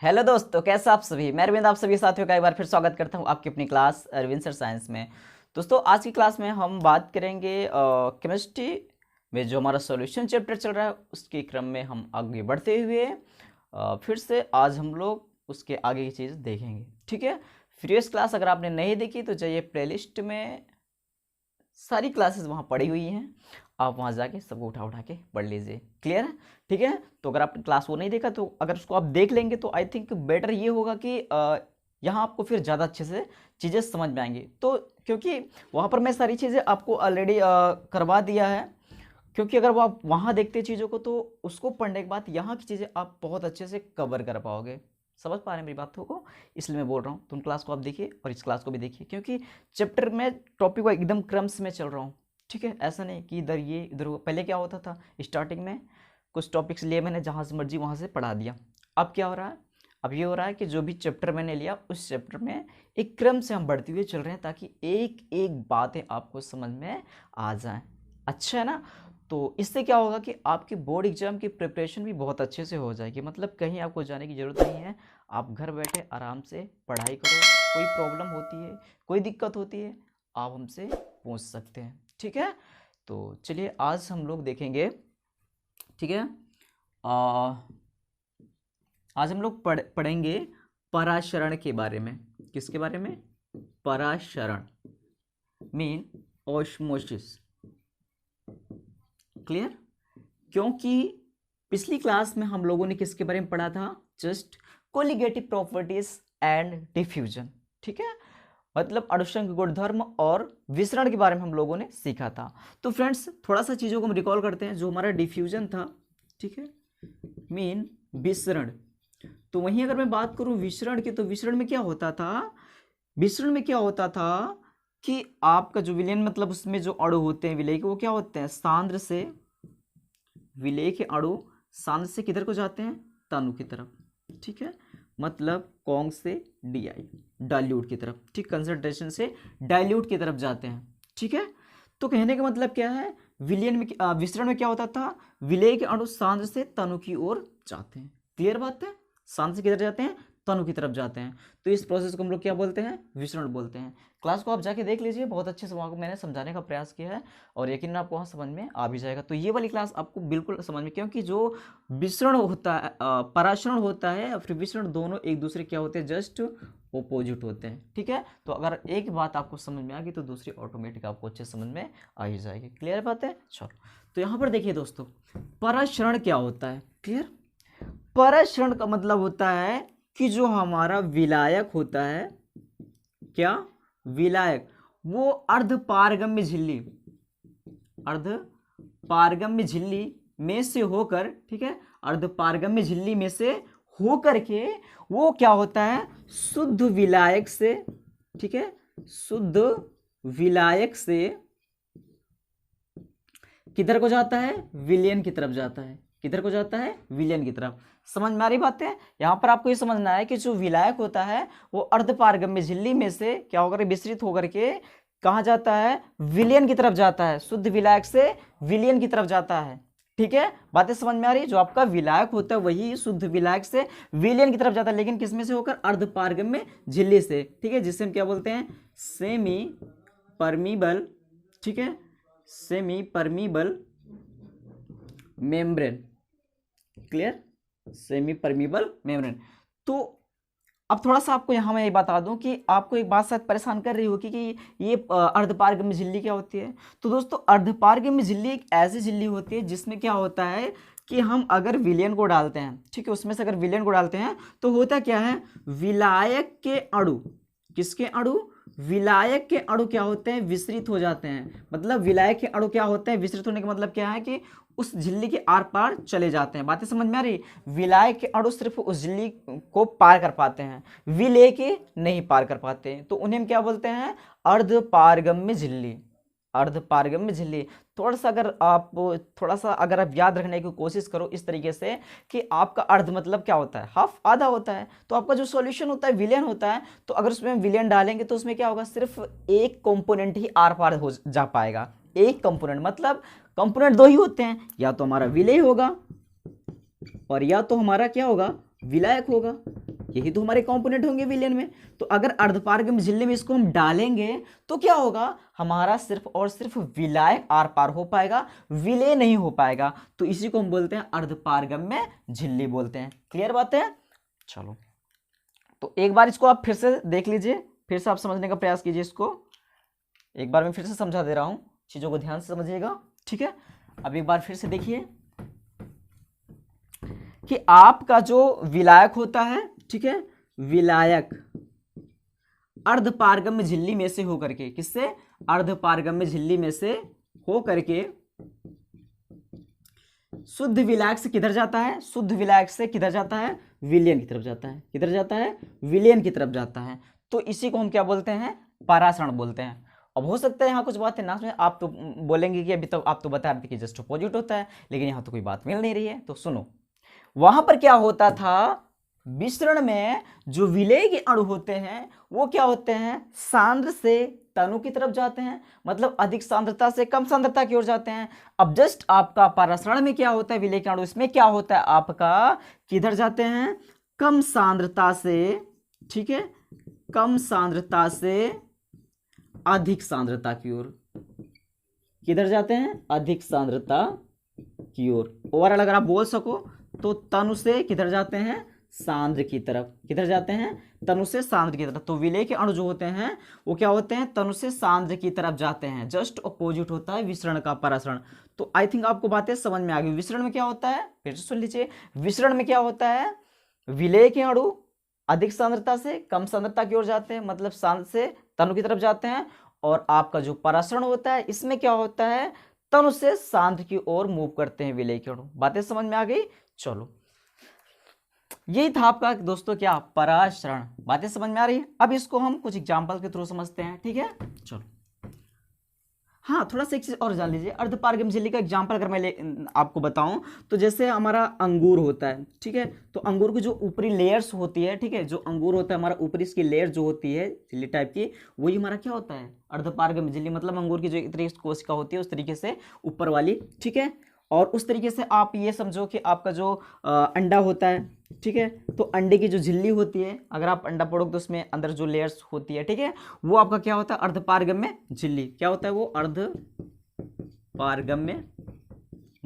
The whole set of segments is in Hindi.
हेलो दोस्तों, कैसे आप सभी। मैं अरविंद आप सभी साथियों का एक बार फिर स्वागत करता हूं आपकी अपनी क्लास अरविंद सर साइंस में। दोस्तों, आज की क्लास में हम बात करेंगे केमिस्ट्री में जो हमारा सॉल्यूशन चैप्टर चल रहा है उसके क्रम में हम आगे बढ़ते हुए फिर से आज हम लोग उसके आगे की चीज़ देखेंगे। ठीक है, प्रीवियस क्लास अगर आपने नहीं देखी तो जाइए प्लेलिस्ट में, सारी क्लासेस वहाँ पड़ी हुई हैं, आप वहाँ जाके सबको उठा उठा के पढ़ लीजिए। क्लियर है? ठीक है, तो अगर आपने क्लास वो नहीं देखा तो अगर उसको आप देख लेंगे तो आई थिंक बेटर ये होगा कि यहाँ आपको फिर ज़्यादा अच्छे से चीज़ें समझ में आएंगी। तो क्योंकि वहाँ पर मैं सारी चीज़ें आपको ऑलरेडी करवा दिया है, क्योंकि अगर वो आप वहाँ देखते चीज़ों को तो उसको पढ़ने के बाद यहाँ की चीज़ें आप बहुत अच्छे से कवर कर पाओगे। समझ पा रहे हैं मेरी बातों को? इसलिए मैं बोल रहा हूँ तुम क्लास को आप देखिए और इस क्लास को भी देखिए, क्योंकि चैप्टर में टॉपिक को एकदम क्रम्स में चल रहा हूँ। ठीक है, ऐसा नहीं कि इधर ये इधर वो। पहले क्या होता था, स्टार्टिंग में कुछ टॉपिक्स लिए मैंने, जहाँ से मर्जी वहाँ से पढ़ा दिया। अब क्या हो रहा है, अब ये हो रहा है कि जो भी चैप्टर मैंने लिया उस चैप्टर में एक क्रम से हम बढ़ते हुए चल रहे हैं, ताकि एक एक बातें आपको समझ में आ जाएं। अच्छा है ना? तो इससे क्या होगा कि आपके बोर्ड एग्जाम की प्रिपरेशन भी बहुत अच्छे से हो जाएगी। मतलब कहीं आपको जाने की ज़रूरत नहीं है, आप घर बैठे आराम से पढ़ाई करो। कोई प्रॉब्लम होती है, कोई दिक्कत होती है, आप हमसे पूछ सकते हैं। ठीक है, तो चलिए आज हम लोग देखेंगे। ठीक है, आज हम लोग पढ़ेंगे पराशरण के बारे में। किसके बारे में? Parasaran mean osmosis. क्लियर? क्योंकि पिछली क्लास में हम लोगों ने किसके बारे में पढ़ा था? Just colligative properties and diffusion. ठीक है, मतलब अणुशंक गुणधर्म और विसरण के बारे में हम लोगों ने सीखा था। तो फ्रेंड्स, थोड़ा सा चीज़ों को हम रिकॉल करते हैं। जो हमारा डिफ्यूजन था, ठीक है, मीन विसरण। तो वहीं अगर मैं बात करूं विसरण की, तो विसरण में क्या होता था? विसरण में क्या होता था कि आपका जो विलयन, मतलब उसमें जो अणु होते हैं विलय के, वो क्या होते हैं? सांद्र से, विलय के अणु सांद्र से किधर को जाते हैं? तनु की तरफ। ठीक है, मतलब कौन से डी आई, डाइल्यूट की तरफ। ठीक, कंसंट्रेशन से डाइल्यूट की तरफ जाते हैं। ठीक है, तो कहने का मतलब क्या है? विलयन में विसरण में क्या होता था? विलय के अणु सांद्र से तनु की ओर जाते हैं। क्लियर बात है? सांद्र से किधर जाते हैं? तनु की तरफ जाते हैं। तो इस प्रोसेस को हम लोग क्या बोलते हैं? विसरण बोलते हैं। क्लास को आप जाके देख लीजिए, बहुत अच्छे से वहाँ को मैंने समझाने का प्रयास किया है और यकीनन आपको वहाँ समझ में आ भी जाएगा। तो ये वाली क्लास आपको बिल्कुल समझ में, क्योंकि जो विसरण होता है, पराशरण होता है और फिर विसरण, दोनों एक दूसरे क्या होते हैं? जस्ट ओपोजिट होते हैं। ठीक है, तो अगर एक बात आपको समझ में आ गई तो दूसरी ऑटोमेटिक आपको अच्छे समझ में आ ही जाएगी। क्लियर बात है? चलो, तो यहाँ पर देखिए दोस्तों, पराशरण क्या होता है? क्लियर? पराशरण का मतलब होता है कि जो हमारा विलायक होता है, क्या विलायक, वो अर्धपारगम्य झिल्ली, अर्धपारगम्य झिल्ली में से होकर, ठीक है, अर्धपारगम्य झिल्ली में से होकर के वो क्या होता है? शुद्ध विलायक से, ठीक है, शुद्ध विलायक से किधर को जाता है? विलयन की तरफ जाता है। किधर को जाता है? विलयन की तरफ। समझ में आ रही बात है? यहां पर आपको ये समझना है कि जो विलायक होता है वो अर्धपारगम्य झिल्ली में से क्या होकर विस्तृत होकर के कहां जाता है? विलयन की तरफ जाता है। शुद्ध विलायक से विलयन की तरफ जाता है। ठीक है, बातें समझ में आ रही? जो आपका विलायक होता है वही शुद्ध विलायक से विलयन की तरफ जाता है, लेकिन किसमें से होकर? अर्धपारगम्य झिल्ली से। ठीक है, जिसे हम क्या बोलते हैं? Semi permeable. ठीक है, semi permeable membrane. Clear? Semi permeable membrane. तो अब थोड़ा सा आपको यहाँ मैं ये बता दूं कि आपको एक बात शायद परेशान कर रही होगी कि ये अर्धपारगम्य झिल्ली क्या होती है। तो दोस्तों, अर्धपारगम्य झिल्ली एक ऐसी झिल्ली होती है जिसमें क्या होता है कि हम अगर विलयन को डालते हैं, ठीक है, उसमें से अगर विलयन को डालते हैं तो होता क्या है? विलायक के अणु, किसके अणु? विलायक के अणु क्या होते हैं? विस्तृत हो जाते हैं। मतलब विलायक के अणु क्या होते हैं? विस्तृत होने का मतलब क्या है कि उस झिल्ली के आर पार चले जाते हैं। बातें समझ में आ रही? विलायक के अणु सिर्फ उस झिल्ली को पार कर पाते हैं, विलय के नहीं पार कर पाते हैं, तो उन्हें हम क्या बोलते हैं? अर्धपारगम्य झिल्ली। अर्धपारगम्य झिल्ली। थोड़ा सा अगर आप याद रखने की कोशिश करो इस तरीके से कि आपका अर्ध मतलब क्या होता है? हाफ, आधा होता है। तो आपका जो सॉल्यूशन होता है विलयन होता है, तो अगर उसमें विलयन डालेंगे तो उसमें क्या होगा? सिर्फ एक कंपोनेंट ही आर पार हो जा पाएगा। एक कंपोनेंट, मतलब कंपोनेंट दो ही होते हैं, या तो हमारा विलय होगा और या तो हमारा क्या होगा? विलायक होगा, यही तो हमारे कंपोनेंट होंगे विलेन में। तो अगर अर्धपारगम्य झिल्ली में इसको हम डालेंगे तो क्या होगा, हमारा सिर्फ और सिर्फ विलायक आर पार हो पाएगा, विलेय नहीं हो पाएगा। तो इसी को हम बोलते हैं अर्धपारगम्य झिल्ली बोलते हैं। क्लियर बात है? चलो तो एक बार इसको आप फिर से देख लीजिए, फिर से आप समझने का प्रयास कीजिए इसको। एक बार मैं फिर से समझा दे रहा हूं, चीजों को ध्यान से समझिएगा, ठीक है। अब एक बार फिर से देखिए कि आपका जो विलायक होता है, ठीक है, विलायक अर्धपारगम्य झिल्ली में से होकर के, किससे, अर्धपारगम्य झिल्ली में से होकर के शुद्ध विलायक से किधर जाता है, शुद्ध विलायक से किधर जाता है, विलयन की तरफ जाता है। किधर जाता है, विलयन की तरफ जाता है। तो इसी को हम क्या बोलते हैं, परासरण बोलते हैं। अब हो सकता है यहाँ कुछ बातें ना समझे, आप तो बोलेंगे कि अभी तो आप तो बता रहे थे कि जस्ट अपोजिट होता है, लेकिन यहाँ तो कोई बात मिल नहीं रही है। तो सुनो, वहां पर क्या होता था, विसरण में जो विलेय के अणु होते हैं वो क्या होते हैं, सांद्र से तनु की तरफ जाते हैं, मतलब अधिक सांद्रता से कम सांद्रता की ओर जाते हैं। अब जस्ट आपका परासरण में क्या होता है, विलेय के अणु इसमें क्या होता है आपका, किधर जाते हैं, कम सांद्रता से, ठीक है, कम सांद्रता से अधिक सांद्रता की ओर। किधर जाते हैं, अधिक सांद्रता की ओर। ओवरऑल अगर आप बोल सको तो तनु से किधर जाते हैं, सांद्र की तरफ। किधर जाते हैं, तनु से सांद्र की तरफ। तो विलेय के अणु जो होते हैं वो क्या होते हैं, तनु से सांद्र की तरफ जाते हैं। जस्ट अपोजिट होता है विसरण का परासरण। तो आई थिंक आपको बातें समझ में आ गई। विसरण में क्या होता है, फिर से सुन लीजिए, विसरण में क्या होता है, विलेय के अणु अधिक सांद्रता से कम सांद्रता की ओर जाते हैं, मतलब सांद्र से तनु की तरफ जाते हैं। और आपका जो परासरण होता है इसमें क्या होता है, तनु से सांद्र की ओर मूव करते हैं विलेय के अणु। बातें समझ में आ गई? चलो, यही था आपका दोस्तों क्या, परासरण। बातें समझ में आ रही है? अब इसको हम कुछ एग्जांपल के थ्रू समझते हैं, ठीक है। चलो, हाँ, थोड़ा सा एक चीज और जान लीजिए। अर्धपारगम्य झिल्ली का एग्जांपल अगर मैं आपको बताऊं तो जैसे हमारा अंगूर होता है, ठीक है। तो अंगूर की जो ऊपरी लेयर्स होती है, ठीक है, जो अंगूर होता है हमारा ऊपरी इसकी लेयर जो होती है झिल्ली टाइप की, वही हमारा क्या होता है, अर्धपारगम्य झिल्ली। मतलब अंगूर की जो इतनी कोशिका होती है उस तरीके से ऊपर वाली, ठीक है। और उस तरीके से आप ये समझो कि आपका जो अंडा होता है, ठीक है, तो अंडे की जो झिल्ली होती है, अगर आप अंडा पढ़ोगे तो उसमें अंदर जो लेयर्स होती है, ठीक है, वो आपका क्या होता है, अर्धपारगम्य झिल्ली। क्या होता है वो, अर्धपारगम्य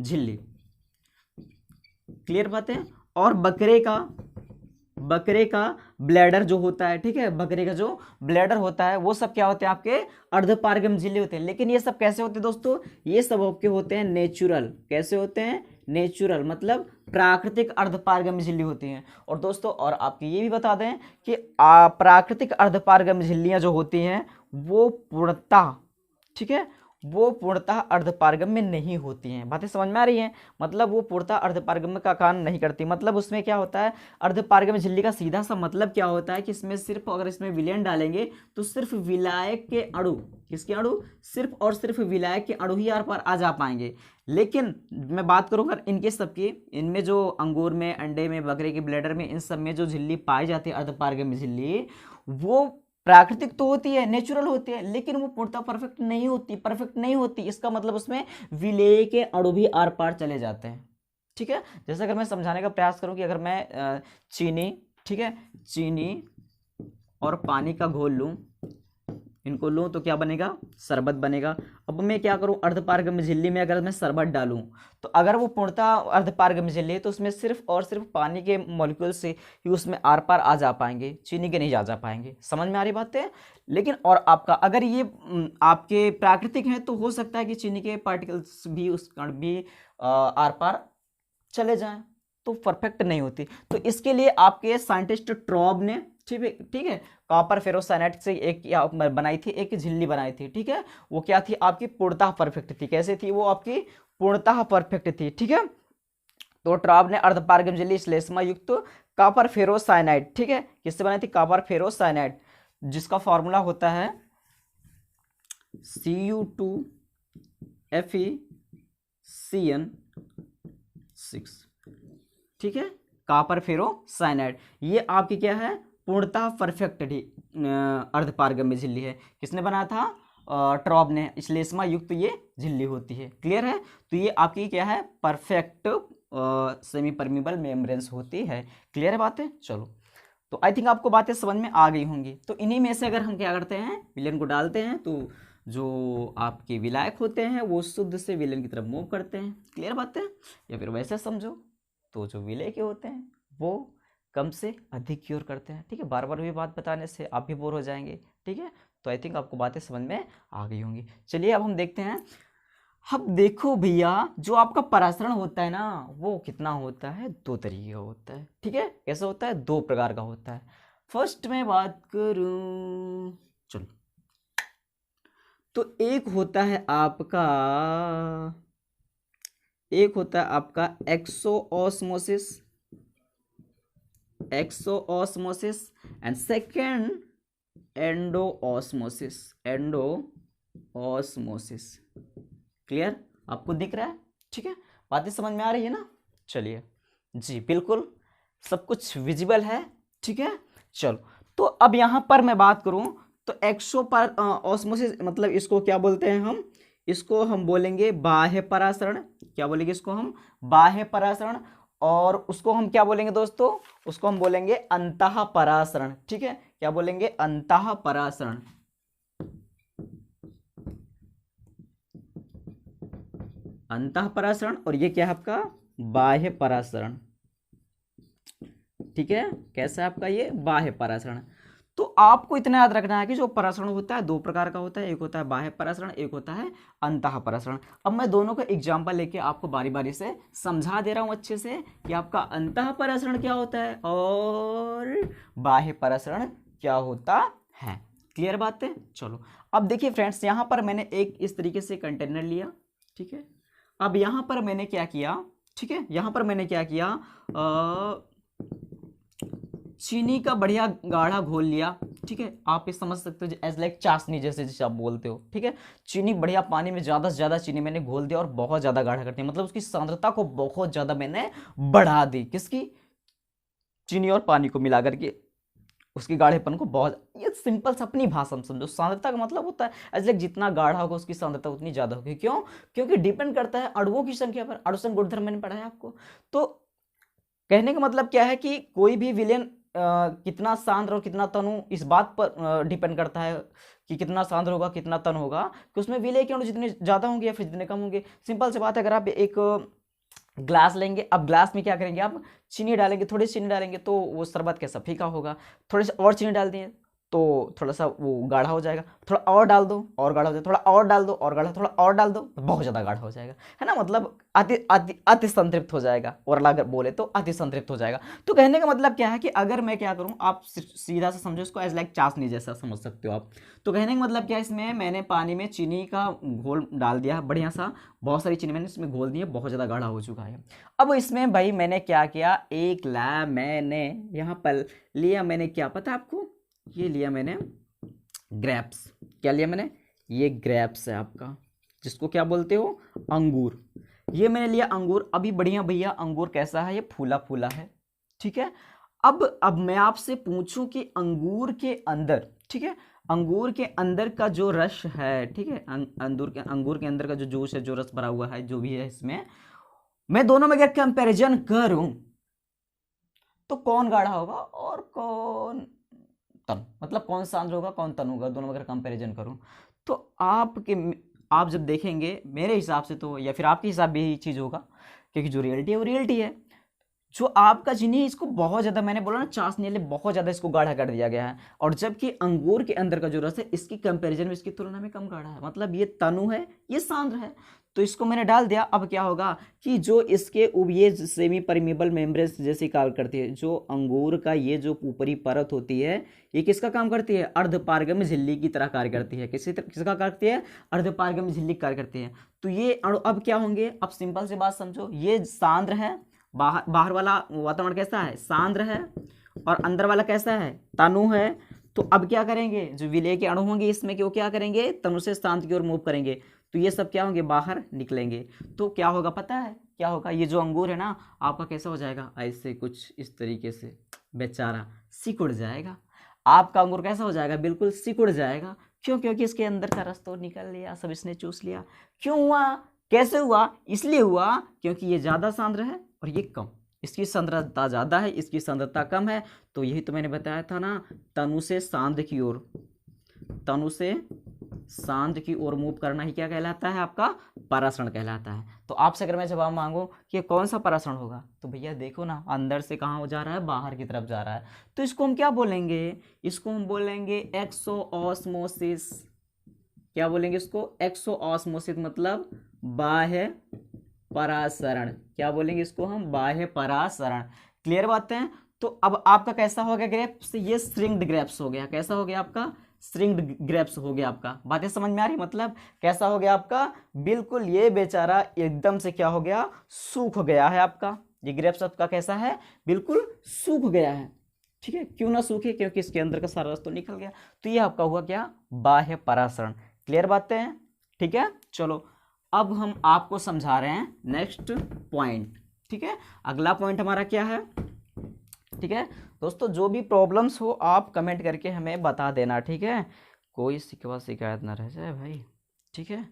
झिल्ली। क्लियर बात है? और बकरे का ब्लैडर जो होता है, ठीक है, बकरे का जो ब्लैडर होता है वो सब क्या होते हैं, आपके अर्धपारगम्य झिल्ली होते हैं। लेकिन ये सब कैसे होते हैं दोस्तों, ये सब आपके होते हैं नेचुरल। कैसे होते हैं, नेचुरल, मतलब प्राकृतिक अर्धपारगम्य झिल्ली होती हैं। और दोस्तों और आपको ये भी बता दें कि प्राकृतिक अर्धपारगम्य झिल्लियां जो होती हैं वो पूर्णतः, ठीक है, वो पूर्णतः अर्धपारगम्य नहीं होती हैं। बातें समझ में आ रही हैं? मतलब वो पूर्णतः अर्धपारगम्य का काम नहीं करती। मतलब उसमें क्या होता है, अर्धपारगम्य झिल्ली का सीधा सा मतलब क्या होता है कि इसमें सिर्फ, अगर इसमें विलयन डालेंगे तो सिर्फ विलायक के अणु, किसके अणु, सिर्फ और सिर्फ विलायक के अणु ही आर पार आ जा पाएंगे। लेकिन मैं बात करूंगा इनके सबकी, इनमें जो अंगूर में, अंडे में, बकरे के ब्लैडर में, इन सब में जो झिल्ली पाई जाती है अर्धपारगम्य झिल्ली, वो प्राकृतिक तो होती है, नेचुरल होती है, लेकिन वो पूर्णतः परफेक्ट नहीं होती। इसका मतलब उसमें विलेय के अणु भी आर पार चले जाते हैं, ठीक है। जैसे अगर मैं समझाने का प्रयास करूं कि अगर मैं चीनी, ठीक है, चीनी और पानी का घोल लूं, इनको लूं तो क्या बनेगा, शरबत बनेगा। अब मैं क्या करूं, अर्धपारगम्य झिल्ली में अगर मैं शरबत डालूं तो अगर वो पूर्णतः अर्धपारगम्य झिल्ली है तो उसमें सिर्फ और सिर्फ पानी के मॉलिक्यूल से ही उसमें आर पार आ जा पाएंगे, चीनी के नहीं जा पाएंगे। समझ में आ रही बात है? लेकिन और आपका अगर ये आपके प्राकृतिक हैं तो हो सकता है कि चीनी के पार्टिकल्स भी उस कण भी आर पार चले जाएं, तो परफेक्ट नहीं होती। तो इसके लिए आपके साइंटिस्ट ट्रॉब ने, ठीक है, कॉपर फेरोसाइनाइड से एक बनाई थी, एक झिल्ली बनाई थी, ठीक है। वो क्या थी, आपकी पूर्णतः परफेक्ट थी। कैसे थी वो, आपकी पूर्णतः परफेक्ट थी, ठीक है। तो ट्रॉब ने अर्धपारगम्य झिल्ली श्लेष्मा युक्त कॉपर फेरोसाइनाइड, ठीक है, किससे बनाई थी, कॉपर फेरोसाइनाइड, जिसका फॉर्मूला होता है Cu2FeCN6, ठीक है, कॉपर फेरोसाइनाइड। ये आपकी क्या है, पूर्णतः परफेक्ट अर्धपारगम्य झिल्ली है। किसने बनाया था, ट्रॉब ने। श्लेष्मा युक्त ये झिल्ली होती है। क्लियर है? तो ये आपकी क्या है, परफेक्ट सेमी परमिबल मेम्ब्रेन्स होती है। क्लियर है बातें? चलो, तो आई थिंक आपको बातें समझ में आ गई होंगी। तो इन्हीं में से अगर हम क्या करते हैं, विलेन को डालते हैं, तो जो आपके विलायक होते हैं वो शुद्ध से विलेन की तरफ मूव करते हैं। क्लियर बातें? या फिर वैसे समझो तो जो विलेय के होते हैं वो कम से अधिक की ओर करते हैं। ठीक है, बार बार भी बात बताने से आप भी बोर हो जाएंगे। ठीक है, तो आई थिंक आपको बातें समझ में आ गई होंगी। चलिए अब हम देखते हैं। अब देखो भैया, जो आपका परासरण होता है ना वो कितना होता है, दो तरीके का होता है। ठीक है, कैसे होता है, दो प्रकार का होता है। फर्स्ट मैं बात करूं, चलो, तो एक होता है आपका एक्सोऑस्मोसिस एंड सेकंड एंडोऑस्मोसिस। क्लियर? आपको दिख रहा है? ठीक है, बातें समझ में आ रही है ना? चलिए जी, बिल्कुल सब कुछ विजिबल है। ठीक है, चलो, तो अब यहां पर मैं बात करूं तो ऑस्मोसिस मतलब इसको क्या बोलते हैं हम? इसको हम बोलेंगे बाह्य परासरण। क्या बोलेंगे इसको हम? बाह्य परासरण। और उसको हम क्या बोलेंगे दोस्तों? उसको हम बोलेंगे अंतः परासरण। ठीक है, क्या बोलेंगे? अंतः परासरण। अंतः परासरण। और ये क्या है आपका? बाह्य परासरण। ठीक है, कैसा है आपका ये? बाह्य परासरण। तो आपको इतना याद रखना है कि जो परासरण होता है दो प्रकार का होता है, एक होता है बाह्य परासरण, एक होता है अंतः परासरण। अब मैं दोनों का एग्जांपल लेके आपको बारी बारी से समझा दे रहा हूं अच्छे से कि आपका अंतः परासरण क्या होता है और बाह्य परासरण क्या होता है। क्लियर बात है? चलो, अब देखिए फ्रेंड्स, यहां पर मैंने एक इस तरीके से कंटेनर लिया। ठीक है, अब यहां पर मैंने क्या किया? ठीक है, यहां पर मैंने क्या किया? चीनी का बढ़िया गाढ़ा घोल लिया। ठीक है, आप ये समझ सकते हो एज लाइक चाशनी, जैसे जैसे आप बोलते हो। ठीक है, चीनी बढ़िया पानी में ज़्यादा से ज़्यादा चीनी मैंने घोल दिया और बहुत ज़्यादा गाढ़ा कर दिया, मतलब उसकी सांद्रता को बहुत ज़्यादा मैंने बढ़ा दी। किसकी? चीनी और पानी को मिला करके उसके गाढ़ेपन को बहुत, ये सिंपल सा अपनी भाषा में समझो। सांद्रता का मतलब होता है एज लाइक जितना गाढ़ा होगा उसकी सांद्रता उतनी ज़्यादा होगी। क्यों? क्योंकि डिपेंड करता है अणुओं की संख्या पर। अणुसंघ गुणधर्म मैंने पढ़ा है आपको। तो कहने का मतलब क्या है कि कोई भी विलेन कितना सांद्र और कितना तनु इस बात पर डिपेंड करता है कि कितना सांद्र होगा कितना तन होगा, कि उसमें विलेय के अणु जितने ज़्यादा होंगे या फिर जितने कम होंगे। सिंपल सी बात है, अगर आप एक ग्लास लेंगे, अब ग्लास में क्या करेंगे आप? चीनी डालेंगे, थोड़ी चीनी डालेंगे तो वो शरबत कैसा? फीका होगा। थोड़े से और चीनी डाल दिए तो थोड़ा सा वो गाढ़ा हो जाएगा। थोड़ा और डाल दो और गाढ़ा हो जाएगा, थोड़ा और डाल दो और गाढ़ा, थोड़ा और डाल दो तो बहुत ज़्यादा गाढ़ा हो जाएगा, है ना? मतलब अति संतृप्त हो जाएगा, और अगर बोले तो अति संतृप्त हो जाएगा। तो कहने का मतलब क्या है कि अगर मैं क्या करूँ, आप सीधा सा समझो इसको एज लाइक चाशनी जैसा समझ सकते हो आप। तो कहने का मतलब क्या है, इसमें मैंने पानी में चीनी का घोल डाल दिया बढ़िया सा, बहुत सारी चीनी मैंने इसमें घोल दी है, बहुत ज़्यादा गाढ़ा हो चुका है। अब इसमें भाई मैंने क्या किया, एक ला मैंने यहाँ पर लिया, मैंने क्या पता आपको, ये लिया मैंने ग्रेप्स। क्या लिया मैंने? ये ग्रेप्स है आपका, जिसको क्या बोलते हो? अंगूर। ये मैंने लिया अंगूर। अभी बढ़िया भैया अंगूर कैसा है? ये फूला फूला है। ठीक है, अब मैं आपसे पूछूं कि अंगूर के अंदर, ठीक है, अंगूर के अंदर का जो रस है, ठीक है, अंगूर के अंदर का जो जूस है, जो रस भरा हुआ है, जो भी है इसमें, मैं दोनों में अगर कंपैरिजन करूं तो कौन गाढ़ा होगा और कौन तन, मतलब कौन सांद्र होगा कौन तन होगा, दोनों में अगर कंपैरिजन करूं तो आप जब देखेंगे मेरे हिसाब से तो, या फिर आपके हिसाब भी यही चीज़ होगा, क्योंकि जो रियलिटी है वो रियलिटी है। जो आपका चीनी है इसको बहुत ज़्यादा, मैंने बोला ना चाशनी, बहुत ज़्यादा इसको गाढ़ा कर दिया गया है, और जबकि अंगूर के अंदर का जो रस है इसकी कंपैरिजन में इसकी तुलना में कम गाढ़ा है, मतलब ये तनु है ये सांद्र है। तो इसको मैंने डाल दिया। अब क्या होगा कि जो इसके ये सेमी परमिबल मेम्ब्रेन जैसी कार्य करती है, जो अंगूर का ये जो ऊपरी परत होती है ये किसका काम करती है? अर्धपारगम्य झिल्ली की तरह कार्य करती है। किसका करती है? अर्धपारगम्य झिल्ली कार्य करती है। तो ये अणु अब क्या होंगे? अब सिंपल सी बात समझो, ये सांद्र है, बाहर वाला वातावरण कैसा है? सांद्र है, और अंदर वाला कैसा है? तनु है। तो अब क्या करेंगे, जो विलेय के अणु होंगे इसमें कि वो क्या करेंगे? तनु से सांद्र की ओर मूव करेंगे, तो ये सब क्या होंगे? बाहर निकलेंगे। तो क्या होगा पता है? क्या होगा? ये जो अंगूर है ना आपका कैसा हो जाएगा? ऐसे कुछ इस तरीके से बेचारा सिकुड़ जाएगा। आपका अंगूर कैसा हो जाएगा? बिल्कुल सिकुड़ जाएगा। क्यों? क्योंकि इसके अंदर का रस तो निकल लिया, सब इसने चूस लिया। क्यों हुआ? कैसे हुआ? इसलिए हुआ क्योंकि ये ज़्यादा सांद्र है और ये कम, इसकी सांद्रता ज़्यादा है, इसकी सांद्रता कम है। तो यही तो मैंने बताया था ना, तनु से सांद्र की ओर, तनु से सांद्र की ओर मूव करना ही क्या कहलाता है, आपका परासरण कहलाता है। तो आपसे अगर मैं जवाब मांगू कि कौन सा परासरण होगा, तो भैया देखो ना, अंदर से कहाँ जा रहा है, बाहर की तरफ जा रहा है। तो इसको हम क्या बोलेंगे, इसको हम बोलेंगे एक्सोऑस्मोसिस। क्या बोलेंगे इसको, एक्सोऑस्मोसिस, मतलब बाह्य परासरण। क्या बोलेंगे इसको हम, बाह्य परासरण। क्लियर बात है। तो अब आपका कैसा हो गया ग्रेप्स, ये श्रिंक्ड ग्रेप्स हो गया। कैसा हो गया आपका, श्रिंक्ड ग्रेप्स हो गया आपका। बातें समझ में आ रही, मतलब कैसा हो गया आपका, बिल्कुल ये बेचारा एकदम से क्या हो गया, सूख गया है आपका। ये ग्रेप्स आपका कैसा है, बिल्कुल सूख गया है। ठीक है, क्यों ना सूखे, क्योंकि इसके अंदर का सारा रस तो निकल गया। तो ये आपका हुआ क्या, बाह्य परासरण। क्लियर बातें हैं, ठीक है। चलो अब हम आपको समझा रहे हैं नेक्स्ट पॉइंट। ठीक है, अगला पॉइंट हमारा क्या है। ठीक है दोस्तों, जो भी प्रॉब्लम्स हो आप कमेंट करके हमें बता देना। ठीक है, कोई शिकवा शिकायत ना रह जाए भाई। ठीक है,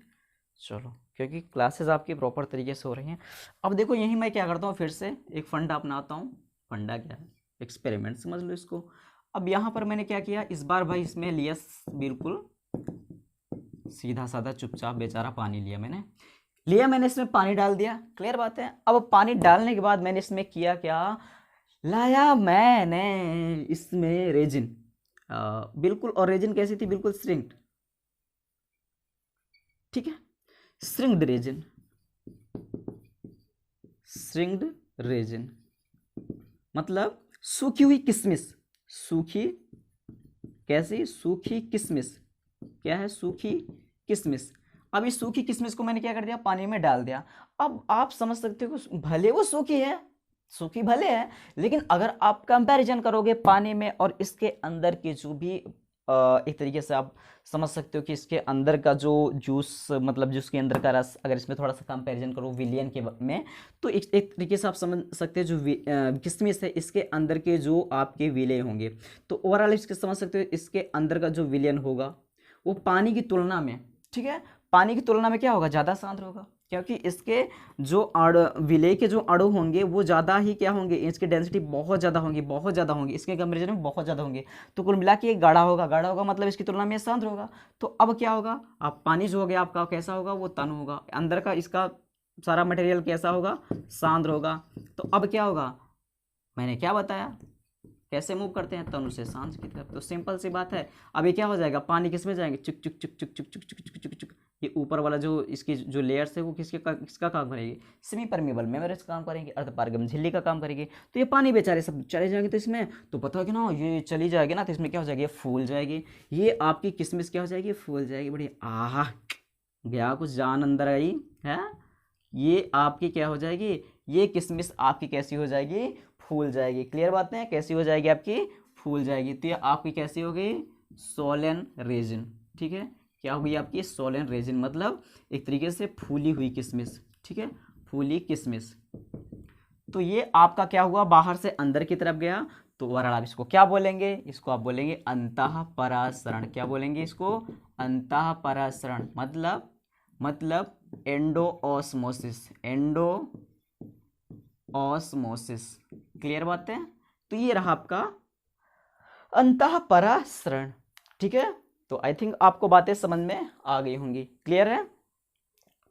चलो, क्योंकि क्लासेस आपकी प्रॉपर तरीके से हो रही हैं। अब देखो यही मैं क्या करता हूँ, फिर से एक फंडा अपनाता हूँ। फंडा क्या है, एक्सपेरिमेंट समझ लो इसको। अब यहाँ पर मैंने क्या किया, इस बार भाई इसमें लिया बिल्कुल सीधा साधा चुपचाप बेचारा पानी लिया मैंने इसमें पानी डाल दिया। क्लियर बात है। अब पानी डालने के बाद मैंने इसमें किया क्या, लाया मैंने इसमें रेजिन, बिल्कुल, और रेजिन कैसी थी, बिल्कुल श्रिंक्ड। ठीक है, श्रिंक्ड रेजिन, श्रिंक्ड रेजिन मतलब सूखी हुई किशमिश। सूखी, कैसी, सूखी किशमिश। क्या है, सूखी किशमिश। अब इस सूखी किशमिश को मैंने क्या कर दिया, पानी में डाल दिया। अब आप समझ सकते हो भले वो सूखी है, सूखी भले है, लेकिन अगर आप कंपैरिजन करोगे पानी में और इसके अंदर के जो भी एक तरीके से आप समझ सकते हो कि इसके अंदर का जो जूस, मतलब जूस के अंदर का रस, अगर इसमें थोड़ा सा कंपैरिजन करो विलियन के में, तो एक तरीके से आप समझ सकते हो जो किशमिश है इसके अंदर के जो आपके विलय होंगे, तो ओवरऑल इसके समझ सकते हो इसके अंदर का जो विलियन होगा वो पानी की तुलना में, ठीक है, पानी की तुलना में क्या होगा, ज़्यादा सांद्र होगा। क्योंकि इसके जो विलय के जो अणु होंगे वो ज़्यादा ही क्या होंगे, इसकी डेंसिटी बहुत ज़्यादा होंगी, बहुत ज़्यादा होंगी, इसके कंपेरिजन में बहुत ज़्यादा होंगे। तो कुल मिला के गाढ़ा होगा, गाढ़ा होगा मतलब इसकी तुलना में सांद्र होगा। तो अब क्या होगा, अब पानी जो हो गया आपका कैसा होगा, वो तनु होगा, अंदर का इसका सारा मटेरियल कैसा होगा, सांद्र होगा। तो अब क्या होगा, मैंने क्या बताया, कैसे मूव करते हैं, तनु से सांद्र की तरफ। तो सिंपल सी बात है। अब ये क्या हो जाएगा, पानी किस में जाएंगे, चुक चुक चुक चुक चुक चुक चुक चुक चुक चुक। ये ऊपर वाला जो इसकी जो लेयर्स है वो किसका काम करेगी, सेमी परमेबल मेम्ब्रेन का काम करेंगे, अर्धपारगम झिल्ली का काम करेगी। तो ये पानी बेचारे सब चले जाएंगे, तो इसमें तो पता है कि ना ये चली जाएगी ना, तो इसमें क्या हो जाएगी, फूल जाएगी। ये आपकी किशमिश क्या हो जाएगी, फूल जाएगी। बड़ी आहा, गया कुछ जान अंदर आई है। ये आपकी क्या हो जाएगी, ये किशमिश आपकी कैसी हो जाएगी, फूल जाएगी। क्लियर बात है, कैसी हो जाएगी आपकी, फूल जाएगी। तो ये आपकी कैसी हो गई, सोलन रेजिन। ठीक है, क्या हो गई आपकी, सोलन रेजिन, मतलब एक तरीके से फूली हुई किशमिश। ठीक है, फूली किशमिश। तो ये आपका क्या हुआ, बाहर से अंदर की तरफ गया। तो ओवरऑल आप इसको क्या बोलेंगे, इसको आप बोलेंगे अंतःपरासरण। क्या बोलेंगे इसको, अंतःपरासरण, मतलब एंडोऑस्मोसिस, एंडोऑस्मोसिस। क्लियर बात है। तो ये रहा आपका अंतःपरासरण। ठीक है, तो आई थिंक आपको बातें समझ में आ गई होंगी। क्लियर है,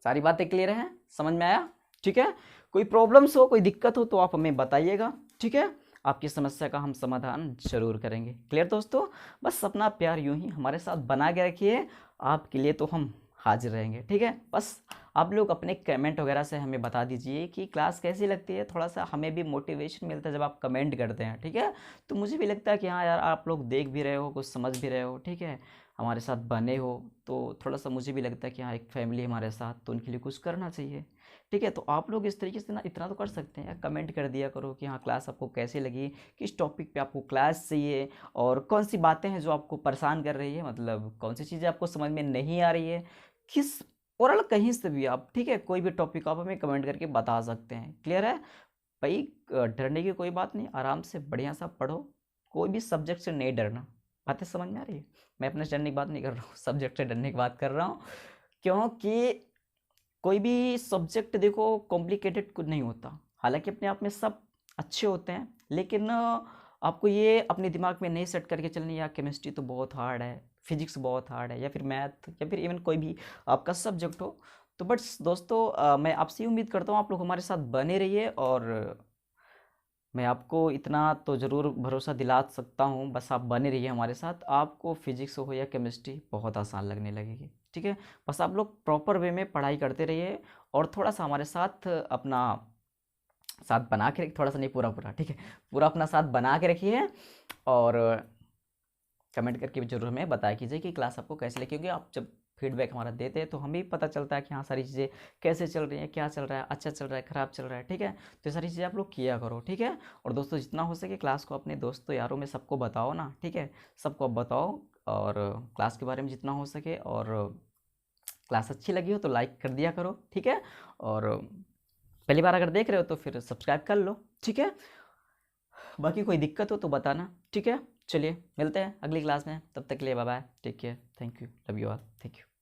सारी बातें क्लियर हैं, समझ में आया। ठीक है, कोई प्रॉब्लम्स हो, कोई दिक्कत हो तो आप हमें बताइएगा। ठीक है, आपकी समस्या का हम समाधान जरूर करेंगे। क्लियर दोस्तों, बस अपना प्यार यूं ही हमारे साथ बना के रखिए, आपके लिए तो हम हाजिर रहेंगे। ठीक है, बस आप लोग अपने कमेंट वगैरह से हमें बता दीजिए कि क्लास कैसी लगती है। थोड़ा सा हमें भी मोटिवेशन मिलता है जब आप कमेंट करते हैं। ठीक है, तो मुझे भी लगता है कि हाँ यार, आप लोग देख भी रहे हो, कुछ समझ भी रहे हो। ठीक है, हमारे साथ बने हो, तो थोड़ा सा मुझे भी लगता है कि हाँ, एक फैमिली हमारे साथ, तो उनके लिए कुछ करना चाहिए। ठीक है, तो आप लोग इस तरीके से ना इतना तो कर सकते हैं, कमेंट कर दिया करो कि हाँ क्लास आपको कैसी लगी, किस टॉपिक पे आपको क्लास चाहिए, और कौन सी बातें हैं जो आपको परेशान कर रही है, मतलब कौन सी चीज़ें आपको समझ में नहीं आ रही है, किस ओरल कहीं से भी आप, ठीक है, कोई भी टॉपिक आप हमें कमेंट करके बता सकते हैं। क्लियर है भाई, डरने की कोई बात नहीं, आराम से बढ़िया सा पढ़ो, कोई भी सब्जेक्ट से नहीं डरना। बातें समझ में आ रही है, मैं अपने डरने की बात नहीं कर रहा हूँ, सब्जेक्ट से डरने की बात कर रहा हूँ। क्योंकि कोई भी सब्जेक्ट देखो कॉम्प्लिकेटेड कुछ नहीं होता, हालांकि अपने आप में सब अच्छे होते हैं, लेकिन आपको ये अपने दिमाग में नहीं सेट करके चलनी या केमिस्ट्री तो बहुत हार्ड है, फिजिक्स बहुत हार्ड है, या फिर मैथ, या फिर इवन कोई भी आपका सब्जेक्ट हो। तो बस दोस्तों मैं आपसे उम्मीद करता हूँ आप लोग हमारे साथ बने रहिए, और मैं आपको इतना तो ज़रूर भरोसा दिला सकता हूँ, बस आप बने रहिए हमारे साथ, आपको फिजिक्स हो या केमिस्ट्री बहुत आसान लगने लगेगी। ठीक है, बस आप लोग प्रॉपर वे में पढ़ाई करते रहिए, और थोड़ा सा हमारे साथ अपना साथ बना के थोड़ा सा नहीं, पूरा पूरा, ठीक है, पूरा अपना साथ बना के रखिए, और कमेंट करके भी जरूर हमें बताया कीजिए कि क्लास आपको कैसे लगी, क्योंकि आप जब फीडबैक हमारा देते हैं तो हमें भी पता चलता है कि हाँ सारी चीज़ें कैसे चल रही हैं, क्या चल रहा है, अच्छा चल रहा है, ख़राब चल रहा है। ठीक है, तो ये सारी चीज़ें आप लोग किया करो। ठीक है, और दोस्तों जितना हो सके क्लास को अपने दोस्तों यारों में सबको बताओ ना। ठीक है, सबको आप बताओ, और क्लास के बारे में जितना हो सके, और क्लास अच्छी लगी हो तो लाइक कर दिया करो। ठीक है, और पहली बार अगर देख रहे हो तो फिर सब्सक्राइब कर लो। ठीक है, बाकी कोई दिक्कत हो तो बताना। ठीक है, चलिए मिलते हैं अगली क्लास में, तब तक के लिए bye bye, take care, thank you, love you all, thank you.